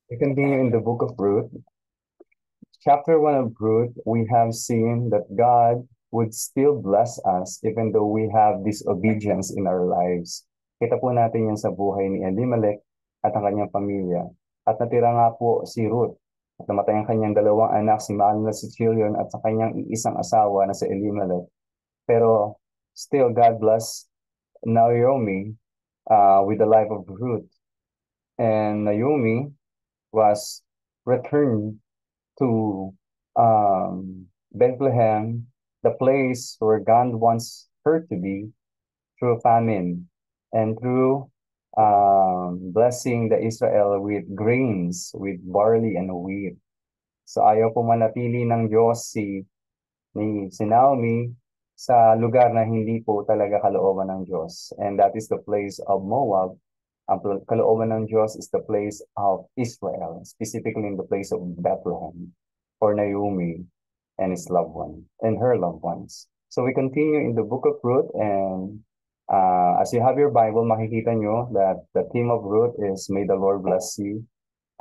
We continue in the book of Ruth. Chapter 1 of Ruth, we have seen that God would still bless us even though we have disobedience in our lives. Kita po natin yan sa buhay ni Elimelech at ang kanyang pamilya. At natira nga po si Ruth. At namatay ang kanyang dalawang anak, si Mahlon at si Chilion, at sa kanyang iisang asawa na si Elimelech. Pero still, God bless Naomi with the life of Ruth. And Naomi was returned to Bethlehem, the place where God wants her to be, through famine and through blessing the Israel with grains, with barley and wheat. So ayaw po manatili ng Diyos si Naomi sa lugar na hindi po talaga kalooban ng Diyos. And that is the place of Moab. Ang kalooban ng Diyos is the place of Israel, specifically in the place of Bethlehem, for Naomi and his loved one, and her loved ones. So we continue in the book of Ruth, and as you have your Bible, makikita nyo that the theme of Ruth is, May the Lord bless you,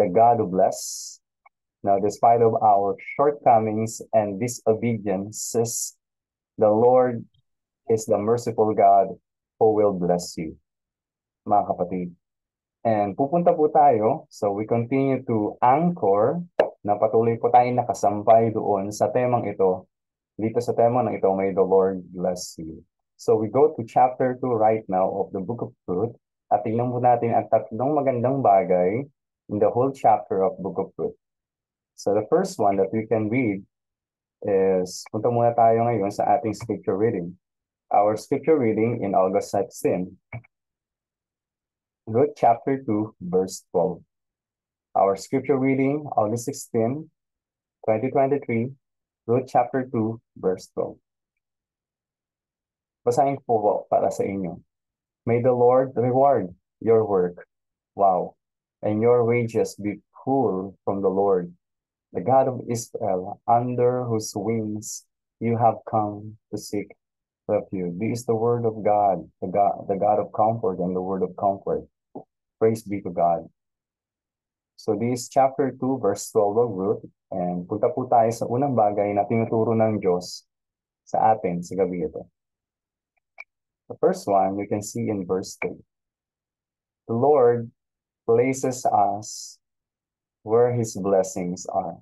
the God who bless. Now, despite of our shortcomings and disobediences, the Lord is the merciful God who will bless you, mga kapatid. And pupunta po tayo, so we continue to anchor, na patuloy po tayo nakasampay doon sa temang ito. Dito sa temang ito, may the Lord bless you. So we go to chapter 2 right now of the book of Ruth, at tingnan po natin ang tatlong magandang bagay in the whole chapter of book of Ruth. So the first one that we can read is, punta muna tayo ngayon sa ating scripture reading. Our scripture reading in August 16, Ruth chapter 2, verse 12. Our scripture reading, August 16, 2023, Ruth chapter 2, verse 12. Basahin po para sa inyo. May the Lord reward your work. Wow. And your wages be full from the Lord, the God of Israel, under whose wings you have come to seek refuge. This is the word of God, the God of comfort and the word of comfort. Praise be to God. So this chapter 2, verse 12 of Ruth, and punta po tayo sa unang bagay na tinuturo ng Diyos sa atin sa gabi ito. The first one, you can see in verse 3. The Lord places us where His blessings are.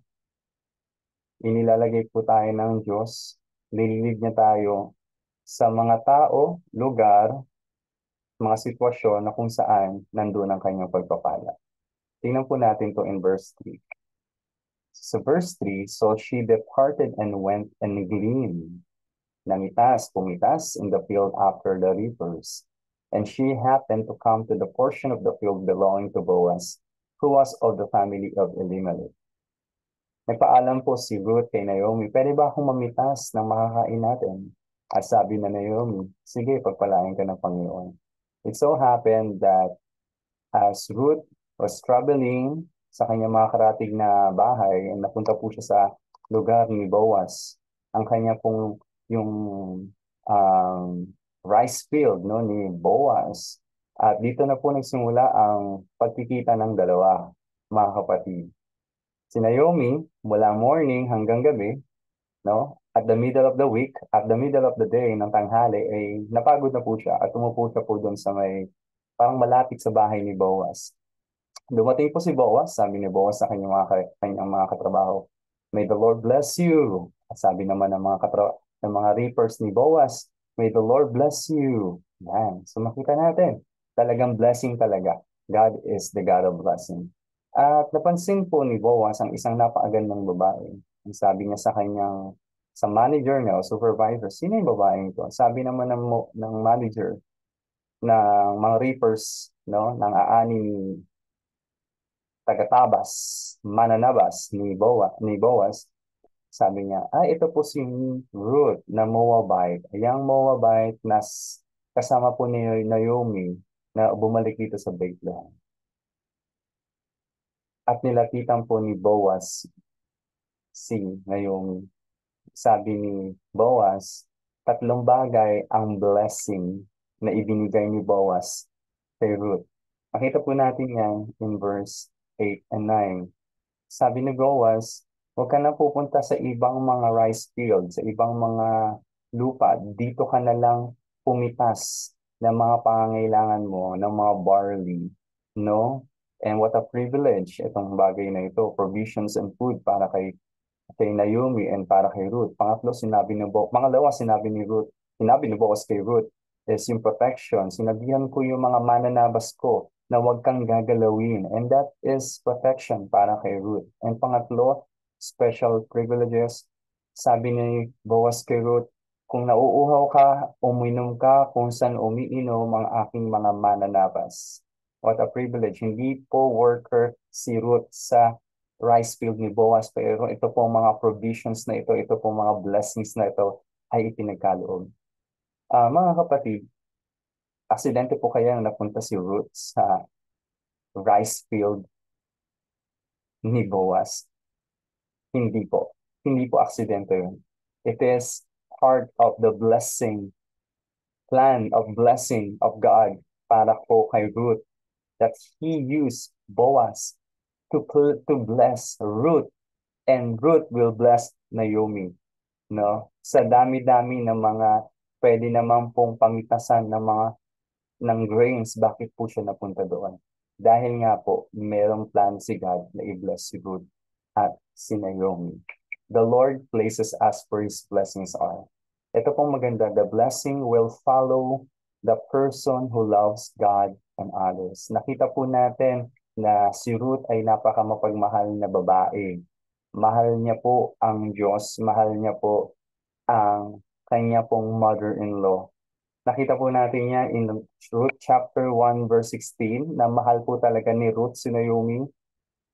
Inilalagay po tayo ng Diyos, nililid niya tayo sa mga tao, lugar, mga sitwasyon na kung saan nandun ang kanyang pagpapala. Tingnan po natin to in verse 3. So verse 3, so she departed and went and gleaned. Pumitas in the field after the reapers. And she happened to come to the portion of the field belonging to Boaz, who was of the family of Elimelech. Nagpaalam po si Ruth kay Naomi, pwede ba akong mamitas ng makakain natin? At sabi na Naomi, sige, pagpalain ka ng Panginoon. It so happened that as Ruth was traveling sa kanyang mga karatig na bahay, napunta po siya sa lugar ni Boaz. Ang kanya pong yung rice field, no, ni Boaz. At dito na po nagsimula ang pagkikita ng dalawa, mga kapatid. Si Naomi, mula morning hanggang gabi, no, at the middle of the week, at the middle of the day, ng tanghali, ay napagod na po siya at tumupo siya po doon sa may, parang malapit sa bahay ni Boaz. Dumating po si Boaz, sabi ni Boaz sa kanyang mga katrabaho, May the Lord bless you. At sabi naman ng mga reapers ni Boaz, May the Lord bless you. Yan. So makita natin, talagang blessing talaga. God is the God of blessing. At napansin po ni Boaz ang isang napakagandang babae. Ang sabi niya sa manager niya o supervisor, sino yung babaeng ito? Sabi naman ng manager ng mga reapers, no, ng aani ni tagatabas, mananabas ni Boaz, sabi niya, ito po si Ruth na Moabite. Ayang Moabite na kasama po ni Naomi na bumalik dito sa Bethlehem. At nilapitan po ni Boaz si Naomi. Sabi ni Boaz, tatlong bagay ang blessing na ibinigay ni Boaz kay Ruth. Makita po natin yan in verse 8 and 9. Sabi ni Boaz, huwag ka na pupunta sa ibang mga rice field, sa ibang mga lupa. Dito ka na lang pumitas ng mga pangangailangan mo, ng mga barley. No? And what a privilege itong bagay na ito, provisions and food para kay Naomi and para kay Ruth. Pangalawa, sinabi ni Boaz kay Ruth is yung protection. Sinabihan ko yung mga mananabas ko na huwag kang gagalawin. And that is protection para kay Ruth. And pangatlo, special privileges. Sabi ni Boaz kay Ruth, kung nauuhaw ka, uminom ka kung saan umiinom ang aking mga mananabas. What a privilege. Hindi po worker si Ruth sa rice field ni Boaz, pero ito po mga provisions na ito po mga blessings na ito ay ipinagkaloob. Mga kapatid, aksidente po kaya napunta si Ruth sa rice field ni Boaz? Hindi po. Hindi po aksidente yun. It is part of the plan of blessing of God para po kay Ruth, that He used Boaz to bless Ruth, and Ruth will bless Naomi. No? Sa dami-dami ng mga pwede naman pong pamitasan ng grains, bakit po siya napunta doon? Dahil nga po, merong plan si God na i-bless si Ruth at si Naomi. The Lord places us where His blessings are. Ito pong maganda, the blessing will follow the person who loves God and others. Nakita po natin na si Ruth ay napakamapagmahal na babae. Mahal niya po ang Diyos, mahal niya po ang kanya pong mother-in-law. Nakita po natin yan in Ruth chapter 1 verse 16 na mahal po talaga ni Ruth si Naomi.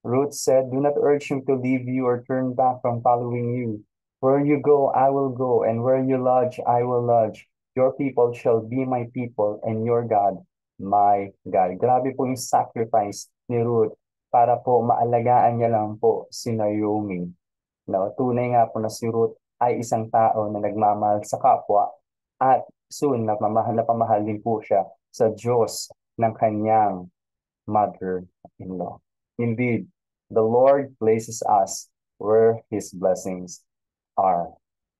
Ruth said, "Do not urge him to leave you or turn back from following you. Where you go, I will go, and where you lodge, I will lodge. Your people shall be my people, and your God, my God." Grabe po yung sacrifice ni Ruth para po maalagaan niya lang po si Naomi. No, tunay nga po na si Ruth ay isang tao na nagmamahal sa kapwa at soon na pamahal din po siya sa Diyos ng kanyang mother-in-law. Indeed, the Lord places us where His blessings are.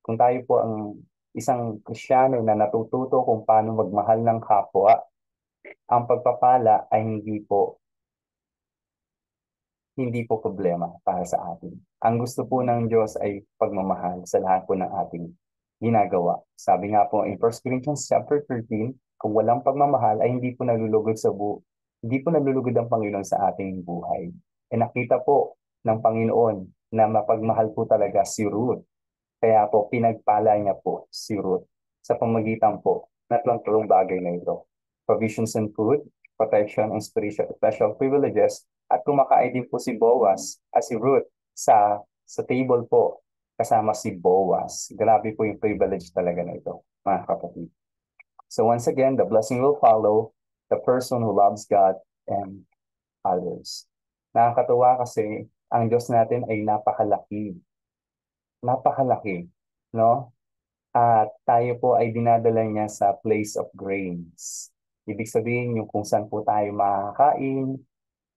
Kung tayo po ang isang Kristiyano na natututo kung paano magmahal ng kapwa, ang pagpapala ay hindi po problema para sa atin. Ang gusto po ng Diyos ay pagmamahal sa lahat po ng ating ginagawa. Sabi nga po in 1 Corinthians chapter 13, kung walang pagmamahal ay hindi po nalulugod ang Panginoon sa ating buhay. E nakita po ng Panginoon na mapagmahal po talaga si Ruth. Kaya po pinagpala niya po si Ruth sa pamagitan po na tulong bagay na ito. Provisions and food, protection and special privileges, at kumakain din po si Boaz at si Ruth sa table po kasama si Boaz. Grabe po yung privilege talaga na ito, mga kapatid. So once again, the blessing will follow the person who loves God and others. Nakakatuwa kasi ang Diyos natin ay napakalaki. Napakalaki, no? At tayo po ay dinadala niya sa place of grains. Ibig sabihin yung kung saan po tayo makakain,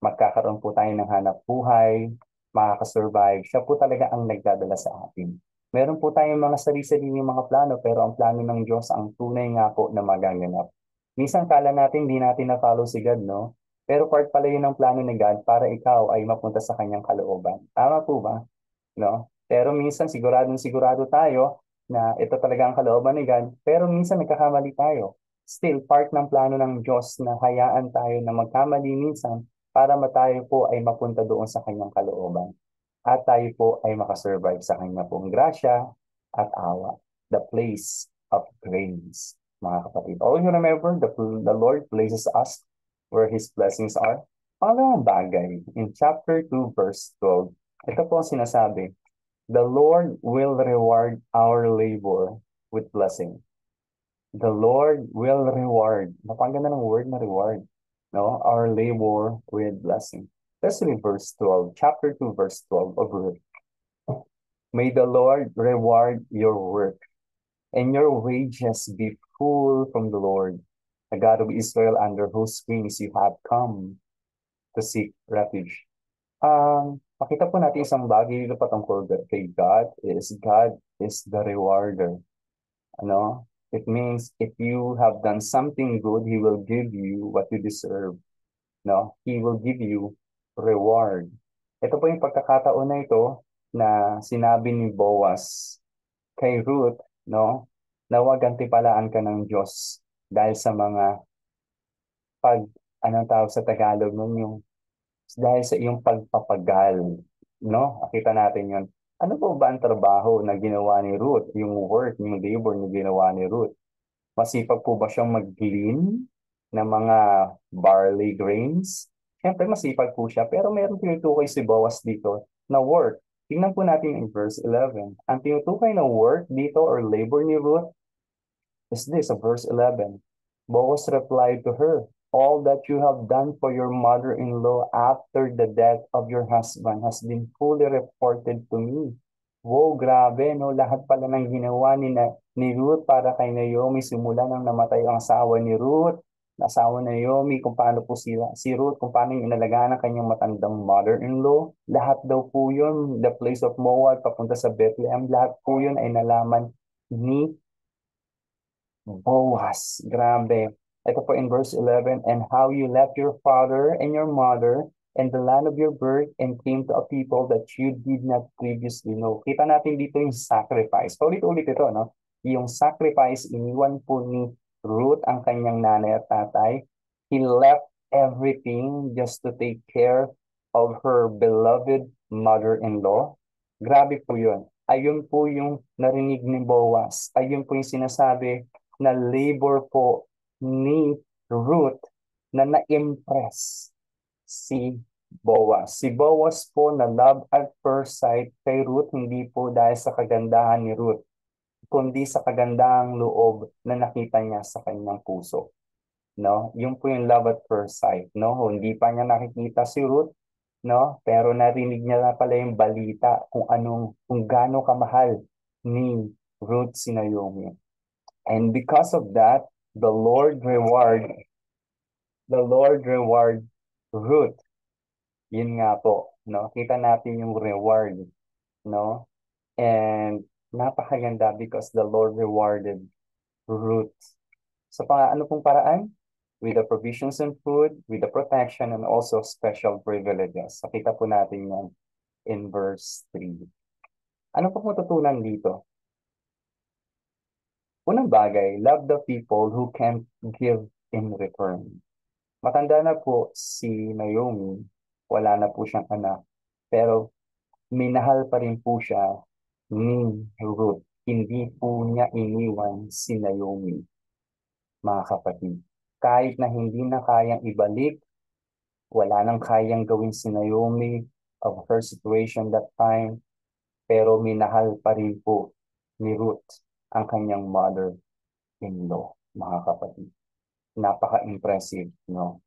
magkakaroon po tayo ng hanap buhay, makakasurvive. Siya po talaga ang nagdadala sa atin. Meron po tayong mga sarili-sariling mga plano, pero ang plano ng Diyos ang tunay nga po na magaganap. Minsan kala natin di natin na-follow si God, no? Pero part pala yun ng plano ni God para ikaw ay mapunta sa kanyang kalooban. Tama po ba? No? Pero minsan sigurado tayo na ito talaga ang kalooban ni God, pero minsan nagkakamali tayo. Still, part ng plano ng Diyos na hayaan tayo na magkamali minsan para tayo po ay mapunta doon sa kanyang kalooban. At tayo po ay makasurvive sa kanya pong grasya at awa. The place of grace, mga kapatid. Always remember, the Lord places us where His blessings are. Pangalawang bagay, in chapter 2, verse 12, ito po ang sinasabi, the Lord will reward our labor with blessing. The Lord will reward. Napakaganda ng word na reward. No? Our labor with blessing. Let's read verse 12. Chapter 2, verse 12 of Ruth. May the Lord reward your work, and your wages be full from the Lord, the God of Israel, under whose wings you have come to seek refuge. Pakita po natin isang bagay dito patungkol kay God is the rewarder. Ano? It means if you have done something good, He will give you what you deserve. No? He will give you reward. Ito po yung pagkakataon na ito na sinabi ni Boaz kay Ruth, no? Na huwag gantipalaan ka ng Diyos dahil sa mga pag, anong tawag sa Tagalog nun, yung dahil sa iyong pagpapagal, no? Nakita natin yun. Ano po ba ang trabaho na ginawa ni Ruth? Yung work, yung labor na ginawa ni Ruth? Masipag po ba siyang mag-glean ng mga barley grains? Siyempre masipag po siya, pero meron tinutukoy si Boaz dito na work. Tingnan po natin in verse 11. Ang tinutukoy na work dito or labor ni Ruth is this, verse 11. Boaz replied to her, all that you have done for your mother-in-law after the death of your husband has been fully reported to me. Wow, grabe, no? Lahat pala ng ginawa ni Ruth para kay Naomi simula nang namatay ang asawa ni Ruth, asawa ni Naomi, kung paano po si Ruth, kung paano yung inalagaan ng kanyang matandang mother-in-law. Lahat daw po yun, the place of Moab, papunta sa Bethlehem, lahat po yun ay nalaman ni Boaz, grabe. Ito po in verse 11, and how you left your father and your mother and the land of your birth and came to a people that you did not previously know. Kita natin dito yung sacrifice. Paulit-ulit ito, no? Yung sacrifice, iniwan po ni Ruth ang kanyang nanay at tatay. He left everything just to take care of her beloved mother-in-law. Grabe po yun. Ayun po yung narinig ni Boaz. Ayun po yung sinasabi na labor po ni Ruth na na-impress si Boaz. Si Boaz po na love at first sight kay Ruth, hindi po dahil sa kagandahan ni Ruth, kundi sa kagandahang loob na nakita niya sa kanyang puso. No? Yung po yung love at first sight. No? Hindi pa niya nakikita si Ruth, no? Pero narinig niya na pala yung balita kung gaano kamahal ni Ruth si Naomi. And because of that, the Lord reward, the Lord reward Ruth. Yun nga po, no? Kita natin yung reward, no? And napakaganda because the Lord rewarded Ruth. So ano pong paraan? With the provisions and food, with the protection, and also special privileges. So kita po natin yan in verse 3. Ano po matutunan dito? Unang bagay, love the people who can give in return. Matanda na po si Naomi, wala na po siyang anak, pero minahal pa rin po siya ni Ruth. Hindi po niya iniwan si Naomi, mga kapatid. Kahit na hindi na kayang ibalik, wala nang kayang gawin si Naomi of her situation that time, pero minahal pa rin po ni Ruth ang kanyang mother-in-law, mga kapatid. Napaka-impressive, no?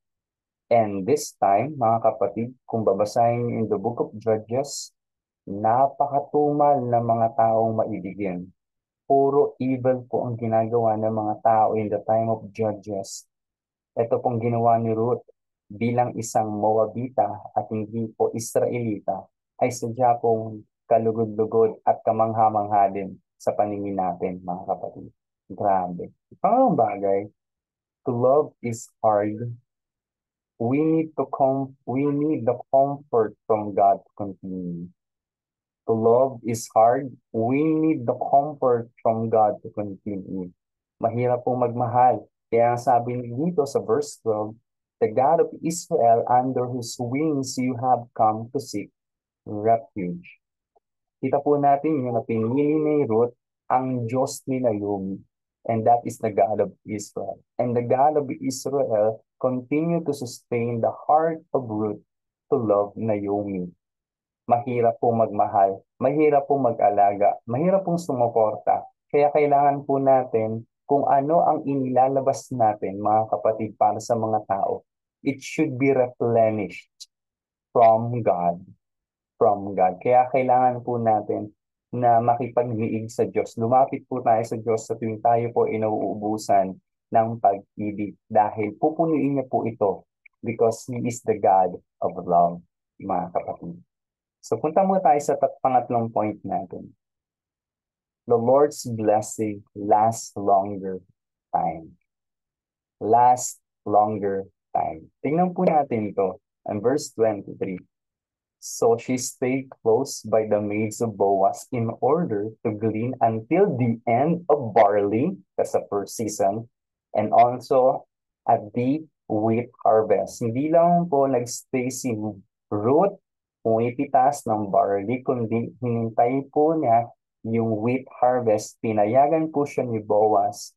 And this time, mga kapatid, kung babasahin in the book of Judges, napakatumal na mga taong maibigin. Puro evil po ang ginagawa ng mga tao in the time of Judges. Ito pong ginawa ni Ruth bilang isang Moabita at hindi po Israelita ay sadya pong kalugod-lugod at kamangha-mangha din sa paningin natin, mga kapatid. Grabe. Pangalawang bagay, to love is hard. We need the comfort from God to continue. To love is hard. We need the comfort from God to continue. Mahirap pong magmahal. Kaya sabi dito sa verse 12, the God of Israel, under whose wings you have come to seek refuge. Kita po natin yung na pinili ni Ruth ang Diyos ni Naomi. And that is the God of Israel. And the God of Israel continue to sustain the heart of Ruth to love Naomi. Mahirap pong magmahal, mahirap pong mag-alaga, mahirap pong sumuporta. Kaya kailangan po natin kung ano ang inilalabas natin, mga kapatid, para sa mga tao. It should be replenished from God. From God. Kaya kailangan po natin na makipag-iig sa Diyos. Lumapit po tayo sa Diyos sa tuwing tayo po inuubusan ng pag-ibig dahil pupunuin niya po ito because He is the God of love. mga kapatid. So punta mo tayo sa pangatlong point natin. The Lord's blessing lasts longer time. Last longer time. Tingnan po natin to. And verse 23. So she stayed close by the maids of Boaz in order to glean until the end of barley, that's the first season, and also at the wheat harvest. Hindi lang po nagstay si Ruth pumipitas ng barley, kundi hinintay po niya yung wheat harvest. Pinayagan po siya ni Boaz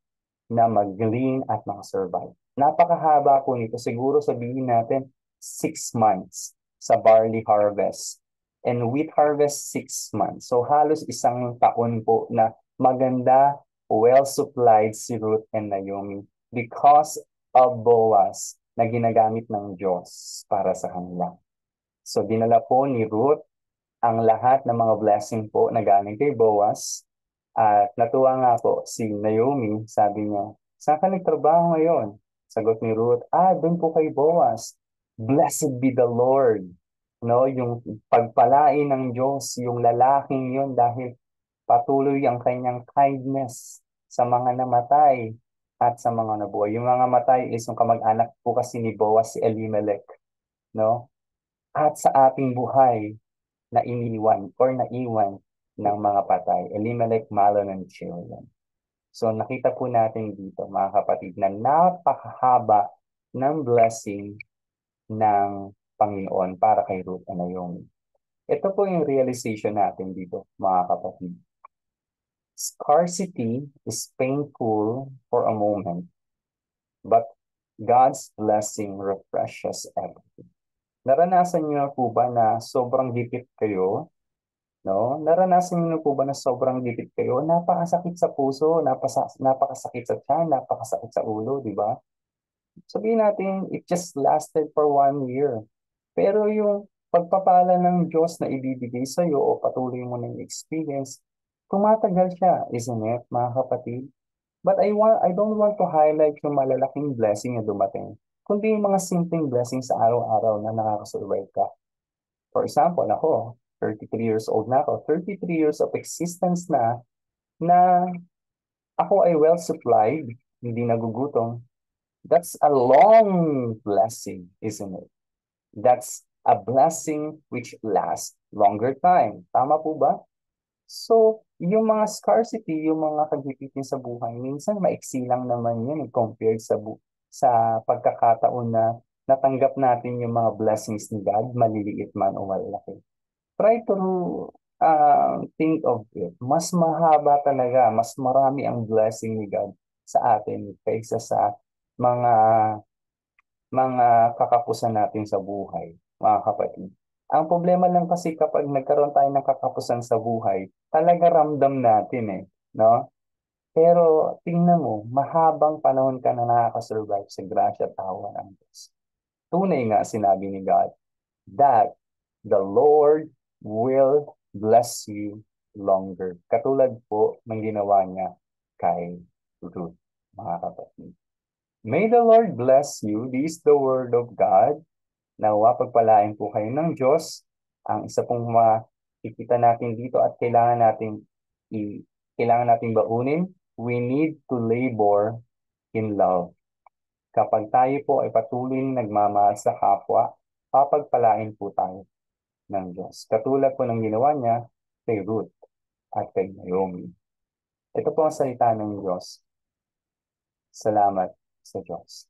na mag-glean at makasurvive. Napakahaba po nito. Siguro sabihin natin 6 months sa barley harvest. And wheat harvest 6 months. So halos isang taon po na maganda, well-supplied si Ruth and Naomi because of Boaz na ginagamit ng Diyos para sa kanila. So dinala po ni Ruth ang lahat ng mga blessing po na galing kay Boaz. At natuwa nga po si Naomi, sabi niya, saan ka nagtrabaho ngayon? Sagot ni Ruth, doon po kay Boaz. Blessed be the Lord. No, yung pagpalain ng Diyos, yung lalaking yun dahil patuloy ang kanyang kindness sa mga namatay at sa mga nabuhay. Yung mga matay is yung kamag-anak po kasi ni Boaz, si Elimelech. No? At sa ating buhay, na iniwan or naiwan ng mga patay. Elimelech, Mahlon, and Chilion. So nakita po natin dito mga kapatid na napakahaba ng blessing ng Panginoon para kay Ruth and Naomi. Ito po yung realization natin dito mga kapatid. Scarcity is painful for a moment, but God's blessing refreshes everything. Naranasan niyo na po ba na sobrang gipit kayo? No? Naranasan niyo na po ba na sobrang gipit kayo? Napakasakit sa puso, napakasakit sa tiyan, napakasakit sa ulo, di ba? Sabihin natin, it just lasted for 1 year. Pero yung pagpapala ng Diyos na ibibigay sa iyo o patuloy mo na yung experience, tumatagal siya, isn't it, mga kapatid? But I don't want to highlight yung malalaking blessing na dumating, kundi yung mga simpleng blessings sa araw-araw na nakakasurvive ka. For example, ako, 33 years old na ako, 33 years of existence na ako ay well supplied, hindi nagugutom. That's a long blessing, isn't it? That's a blessing which lasts longer time. Tama po ba? So, yung mga scarcity, yung mga kagipitin sa buhay, minsan maiksi lang naman yun compared sa pagkakataon na natanggap natin yung mga blessings ni God, maliliit man o malaki. Try to think of it. Mas mahaba talaga, mas marami ang blessing ni God sa atin kaysa sa mga kakapusan natin sa buhay, mga kapatid. Ang problema lang kasi kapag nagkaroon tayo ng kakapusan sa buhay, talaga ramdam natin no? Pero tingnan mo, mahabang panahon ka na nakakasurvive sa grasya at tawa ng Diyos. Tunay nga sinabi ni God that the Lord will bless you longer. Katulad po ng ginawa niya kay Ruth, mga kapatid. May the Lord bless you. This is the word of God. Nawa pagpalain po kayo ng Diyos. Ang isa pong makikita natin dito at kailangan nating baunin, we need to labor in love. Kapag tayo po ay patuloy nagmamahal sa kapwa, papagpalain po tayo ng Diyos. Katulad po ng ginawa niya kay Ruth at kay Naomi. Ito po ang salita ng Diyos. Salamat sa Diyos.